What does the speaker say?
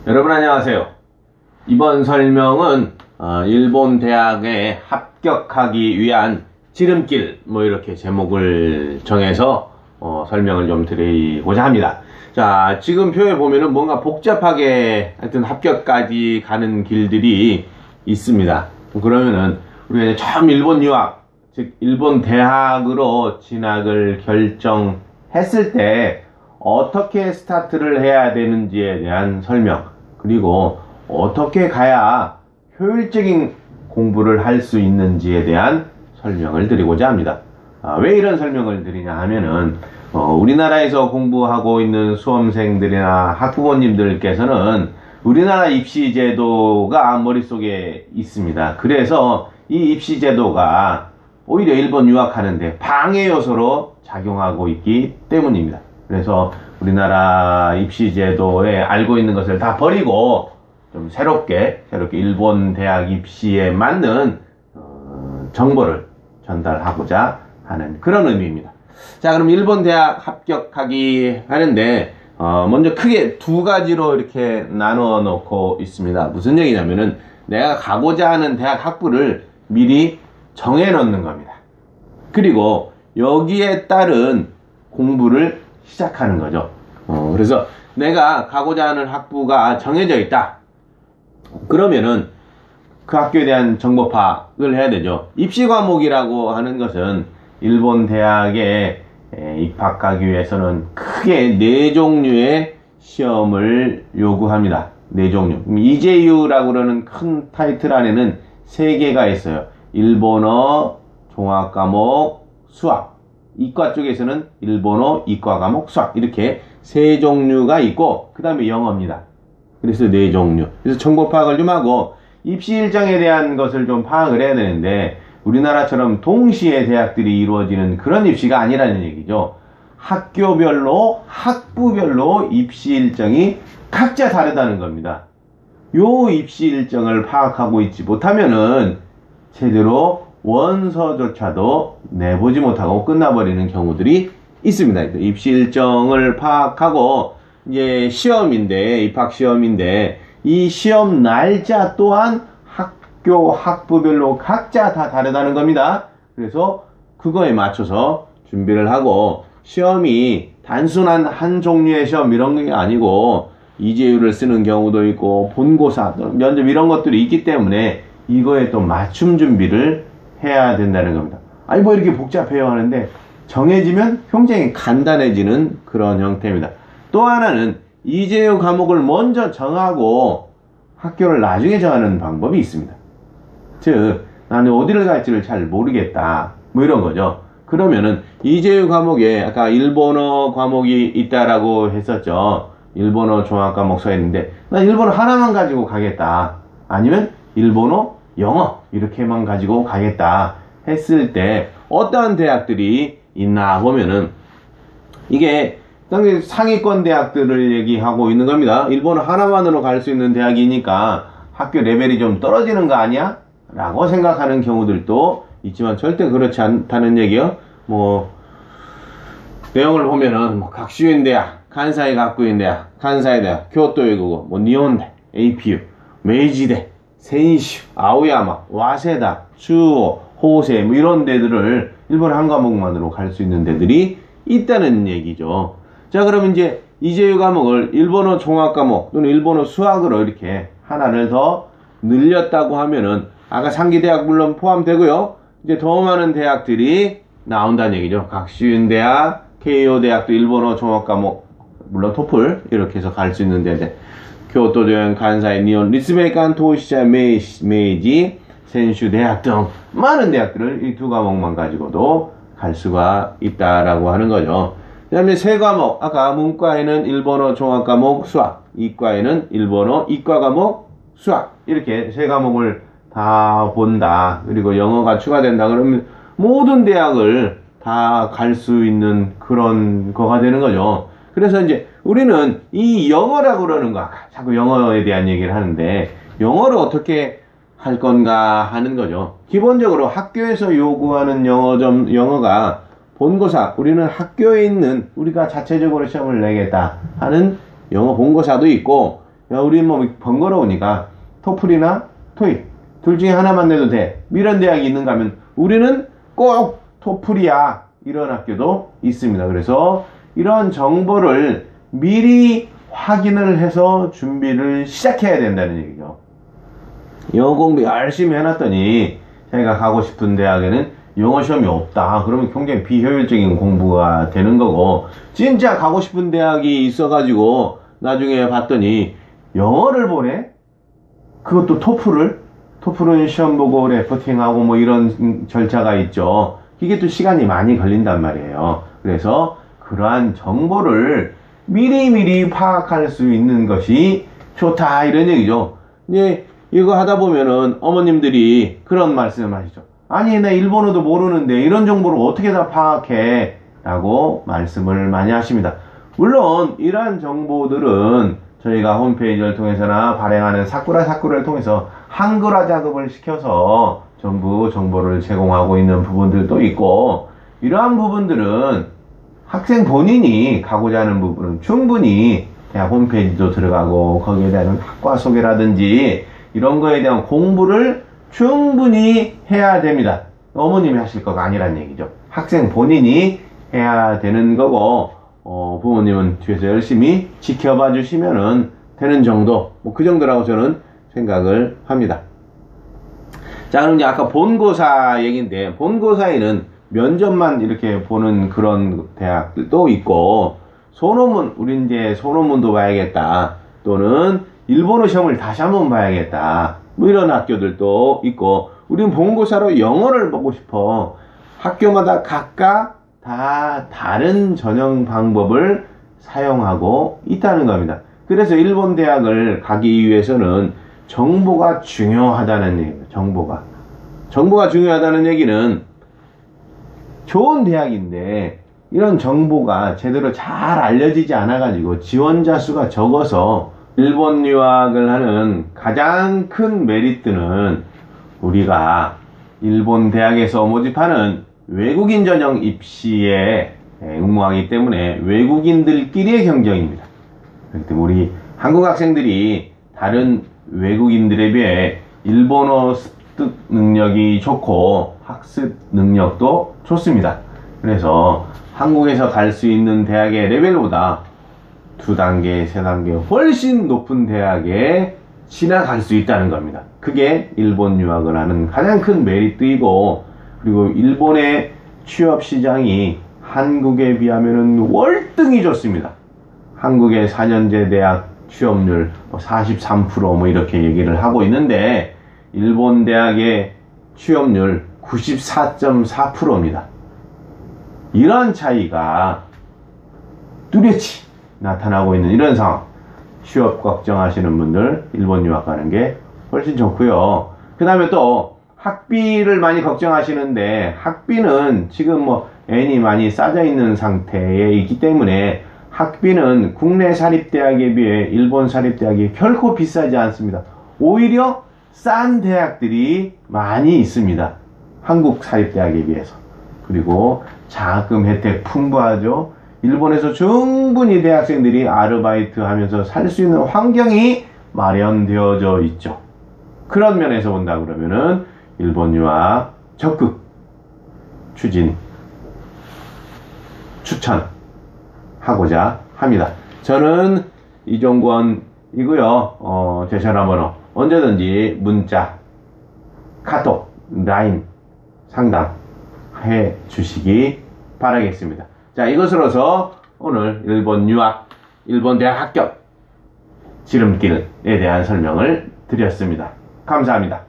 여러분 안녕하세요. 이번 설명은 일본 대학에 합격하기 위한 지름길 이렇게 제목을 정해서 설명을 좀 드리고자 합니다. 자, 지금 표에 보면은 뭔가 복잡하게 하여튼 합격까지 가는 길들이 있습니다. 그러면은 우리가 처음 일본 유학, 즉 일본 대학으로 진학을 결정했을 때 어떻게 스타트를 해야 되는지에 대한 설명, 그리고 어떻게 가야 효율적인 공부를 할 수 있는지에 대한 설명을 드리고자 합니다. 왜 이런 설명을 드리냐 하면은 우리나라에서 공부하고 있는 수험생들이나 학부모님들께서는 우리나라 입시제도가 머릿속에 있습니다. 그래서 이 입시제도가 오히려 일본 유학하는데 방해 요소로 작용하고 있기 때문입니다. 그래서 우리나라 입시제도에 알고 있는 것을 다 버리고 좀 새롭게 일본 대학 입시에 맞는 정보를 전달하고자 하는 그런 의미입니다. 자, 그럼 일본 대학 합격하기 하는데 먼저 크게 두 가지로 이렇게 나누어 놓고 있습니다. 무슨 얘기냐면은 내가 가고자 하는 대학 학부를 미리 정해 놓는 겁니다. 그리고 여기에 따른 공부를 시작하는 거죠. 그래서 내가 가고자 하는 학부가 정해져 있다. 그러면은 그 학교에 대한 정보 파악을 해야 되죠. 입시 과목이라고 하는 것은 일본 대학에 입학하기 위해서는 크게 4종류의 시험을 요구합니다. 4종류. 이제유라고 그러는 큰 타이틀 안에는 3개가 있어요. 일본어, 종합과목, 수학. 이과 쪽에서는 일본어, 이과 과목, 수학 이렇게 3종류가 있고 그 다음에 영어입니다. 그래서 4종류. 그래서 정보 파악을 좀 하고 입시 일정에 대한 것을 좀 파악을 해야 되는데 우리나라처럼 동시에 대학들이 이루어지는 그런 입시가 아니라는 얘기죠. 학교별로, 학부별로 입시 일정이 각자 다르다는 겁니다. 요 입시 일정을 파악하고 있지 못하면은 제대로 원서조차도 내보지 못하고 끝나버리는 경우들이 있습니다. 입시 일정을 파악하고 이제 시험인데, 입학 시험인데 이 시험 날짜 또한 학교, 학부별로 각자 다 다르다는 겁니다. 그래서 그거에 맞춰서 준비를 하고 시험이 단순한 한 종류의 시험 이런 게 아니고 이제유를 쓰는 경우도 있고 본고사, 면접 이런 것들이 있기 때문에 이거에 또 맞춤 준비를 해야 된다는 겁니다. 아니 뭐 이렇게 복잡해요 하는데 정해지면 굉장히 간단해지는 그런 형태입니다. 또 하나는 이제유 과목을 먼저 정하고 학교를 나중에 정하는 방법이 있습니다. 즉 나는 어디를 갈지를 잘 모르겠다 뭐 이런 거죠. 그러면은 이제유 과목에 아까 일본어 과목이 있다라고 했었죠. 일본어 종합과목 써있는데 나 일본어 하나만 가지고 가겠다. 아니면 일본어, 영어 이렇게만 가지고 가겠다 했을 때 어떠한 대학들이 있나 보면은 이게 상위권 대학들을 얘기하고 있는 겁니다. 일본어 하나만으로 갈 수 있는 대학이니까 학교 레벨이 좀 떨어지는 거 아니야? 라고 생각하는 경우들도 있지만 절대 그렇지 않다는 얘기요. 내용을 보면은 각슈인 대학, 간사이 가쿠인 대학, 간사이 대학, 교토외국어, 니혼대, APU, 메이지대, 센슈, 아오야마, 와세다, 추오, 호세 이런 데들을 일본 한 과목만으로 갈 수 있는 데들이 있다는 얘기죠. 자, 그러면 이제 이제유 과목을 일본어 종합 과목 또는 일본어 수학으로 이렇게 하나를 더 늘렸다고 하면은 아까 상기 대학 물론 포함되고요. 이제 더 많은 대학들이 나온다는 얘기죠. 각슈인 대학, 케이오 대학도 일본어 종합 과목 물론 토플 이렇게 해서 갈 수 있는 데인데 교토대학, 간사이, 니혼, 리츠메이칸, 도시자, 메이지, 센슈 대학 등 많은 대학들을 이 두 과목만 가지고도 갈 수가 있다라고 하는 거죠. 그 다음에 세 과목, 아까 문과에는 일본어 종합과목 수학, 이과에는 일본어 이과 과목 수학 이렇게 세 과목을 다 본다. 그리고 영어가 추가된다. 그러면 모든 대학을 다 갈 수 있는 그런 거가 되는 거죠. 그래서 이제 우리는 이 영어라고 그러는 거, 자꾸 영어에 대한 얘기를 하는데 영어를 어떻게 할 건가 하는 거죠. 기본적으로 학교에서 요구하는 영어가 본고사, 우리는 학교에 있는 우리가 자체적으로 시험을 내겠다 하는 영어 본고사도 있고 야, 우리 뭐 번거로우니까 토플이나 토익 둘 중에 하나만 내도 돼. 이런 대학이 있는가 하면 우리는 꼭 토플이야. 이런 학교도 있습니다. 그래서 이런 정보를 미리 확인을 해서 준비를 시작해야 된다는 얘기죠. 영어 공부 열심히 해놨더니 자기가 가고 싶은 대학에는 영어 시험이 없다. 그러면 굉장히 비효율적인 공부가 되는 거고, 진짜 가고 싶은 대학이 있어가지고 나중에 봤더니 영어를 보네? 그것도 토플은 시험 보고 레포팅하고 뭐 이런 절차가 있죠. 이게 또 시간이 많이 걸린단 말이에요. 그래서 그러한 정보를 미리미리 파악할 수 있는 것이 좋다, 이런 얘기죠. 이제 이거 하다 보면은 어머님들이 그런 말씀을 하시죠. 아니, 나 일본어도 모르는데 이런 정보를 어떻게 다 파악해? 라고 말씀을 많이 하십니다. 물론 이러한 정보들은 저희가 홈페이지를 통해서나 발행하는 사쿠라를 통해서 한글화 작업을 시켜서 전부 정보를 제공하고 있는 부분들도 있고, 이러한 부분들은 학생 본인이 가고자 하는 부분은 충분히 대학 홈페이지도 들어가고 거기에 대한 학과 소개라든지 이런 거에 대한 공부를 충분히 해야 됩니다. 어머님이 하실 거가 아니란 얘기죠. 학생 본인이 해야 되는 거고, 부모님은 뒤에서 열심히 지켜봐 주시면은 되는 정도, 뭐 그 정도라고 저는 생각을 합니다. 자, 그럼 이제 아까 본고사 얘기인데, 본고사에는 면접만 이렇게 보는 그런 대학들도 있고, 소논문, 우리 이제 소논문도 봐야겠다, 또는 일본어 시험을 다시 한번 봐야겠다, 뭐 이런 학교들도 있고, 우리는 본고사로 영어를 보고 싶어. 학교마다 각각 다 다른 전형 방법을 사용하고 있다는 겁니다. 그래서 일본 대학을 가기 위해서는 정보가 중요하다는 얘기예요. 정보가 중요하다는 얘기는 좋은 대학인데 이런 정보가 제대로 잘 알려지지 않아가지고 지원자 수가 적어서, 일본 유학을 하는 가장 큰 메리트는 우리가 일본 대학에서 모집하는 외국인 전형 입시에 응모하기 때문에 외국인들끼리의 경쟁입니다. 그렇기 때문에 우리 한국 학생들이 다른 외국인들에 비해 일본어 습득 능력이 좋고 학습 능력도 좋습니다. 그래서 한국에서 갈 수 있는 대학의 레벨보다 2단계, 3단계 훨씬 높은 대학에 지나갈 수 있다는 겁니다. 그게 일본 유학을 하는 가장 큰 메리트이고, 그리고 일본의 취업 시장이 한국에 비하면 월등히 좋습니다. 한국의 4년제 대학 취업률 43% 뭐 이렇게 얘기를 하고 있는데, 일본 대학의 취업률 94.4%입니다. 이런 차이가 뚜렷이 나타나고 있는 이런 상황. 취업 걱정하시는 분들 일본 유학 가는 게 훨씬 좋고요. 그 다음에 또 학비를 많이 걱정하시는데, 학비는 지금 뭐 N이 많이 싸져 있는 상태에 있기 때문에 학비는 국내 사립대학에 비해 일본 사립대학이 결코 비싸지 않습니다. 오히려 싼 대학들이 많이 있습니다. 한국 사립대학에 비해서. 그리고 장학금 혜택 풍부하죠. 일본에서 충분히 대학생들이 아르바이트 하면서 살 수 있는 환경이 마련되어져 있죠. 그런 면에서 본다 그러면은 일본 유학 적극 추진, 추천하고자 합니다. 저는 이종권이고요. 제 전화번호 언제든지 문자, 카톡, 라인 상담해 주시기 바라겠습니다. 자, 이것으로서 오늘 일본 유학, 일본 대학 합격 지름길에 대한 설명을 드렸습니다. 감사합니다.